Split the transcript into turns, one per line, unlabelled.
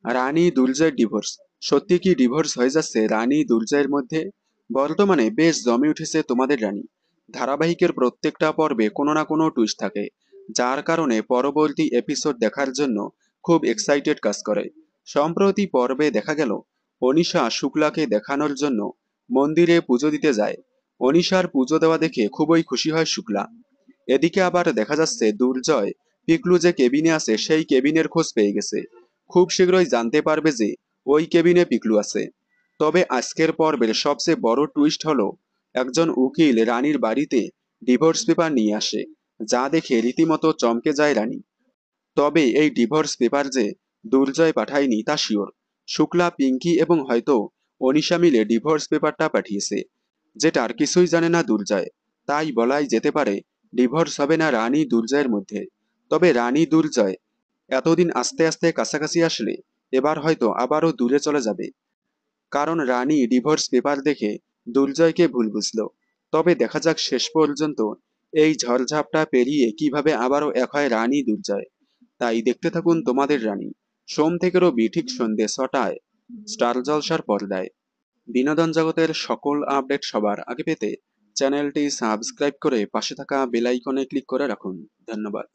রানী দুলজয়ের divorce. সত্যি কি divorce হয়ে যাচ্ছে রানী দুলজয়ের মধ্যে? বর্তমানে বেশ জমে উঠেছে তোমাদের রানী। ধারাবাহিকের প্রত্যেকটা পর্বে কোনো না কোনো টুইস্ট থাকে, যার কারণে পরবর্তী এপিসোড দেখার জন্য খুব এক্সাইটেড কাজ করে। সম্প্রতি পর্বে দেখা গেল অনিশা শুক্লাকে দেখানোর জন্য মন্দিরে পুজো দিতে যায়। অনিশার পুজো দেওয়া দেখে খুবই খুশি হয় শুক্লা। এদিকে আবার দেখা যাচ্ছে দুর্জয় পিকলু যে কেবিনে আছে সেই কেবিনের খোঁজ পেয়ে গেছে। খুব শীঘ্রই জানতে পারবে যে ওই কেবিনে পিকলু আছে। তবে আজকের পর্বের সবচেয়ে বড় টুইস্ট হলো একজন উকিল রানীর বাড়িতে ডিভোর্স পেপার নিয়ে আসে, যা দেখে রীতিমতো চমকে যায় রানী। তবে এই ডিভোর্স পেপার যে দুর্জয় পাঠায়নি তা শিওর। শুক্লা, পিঙ্কি এবং হয়তো অনিশা মিলে ডিভোর্স পেপারটা পাঠিয়েছে, যেটার কিছুই জানে না দুর্জয়। তাই বলাই যেতে পারে ডিভোর্স হবে না রানী দুর্জয়ের মধ্যে। তবে রানী দুর্জয় এতদিন আস্তে আস্তে কাছাকাছি আসলে এবার হয়তো আবারও দূরে চলে যাবে, কারণ রানী ডিভোর্স পেপার দেখে দুর্জয়কে ভুল বুঝল। তবে দেখা যাক শেষ পর্যন্ত এই ঝড়ঝাপটা পেরিয়ে কিভাবে আবারও এক হয় রানী দুর্জয়। তাই দেখতে থাকুন তোমাদের রানী, সোম থেকে রবি ঠিক সন্ধ্যে ৬টায় স্টার জলসার পর্দায়। বিনোদন জগতের সকল আপডেট সবার আগে পেতে চ্যানেলটি সাবস্ক্রাইব করে পাশে থাকা বেল আইকনে ক্লিক করে রাখুন। ধন্যবাদ।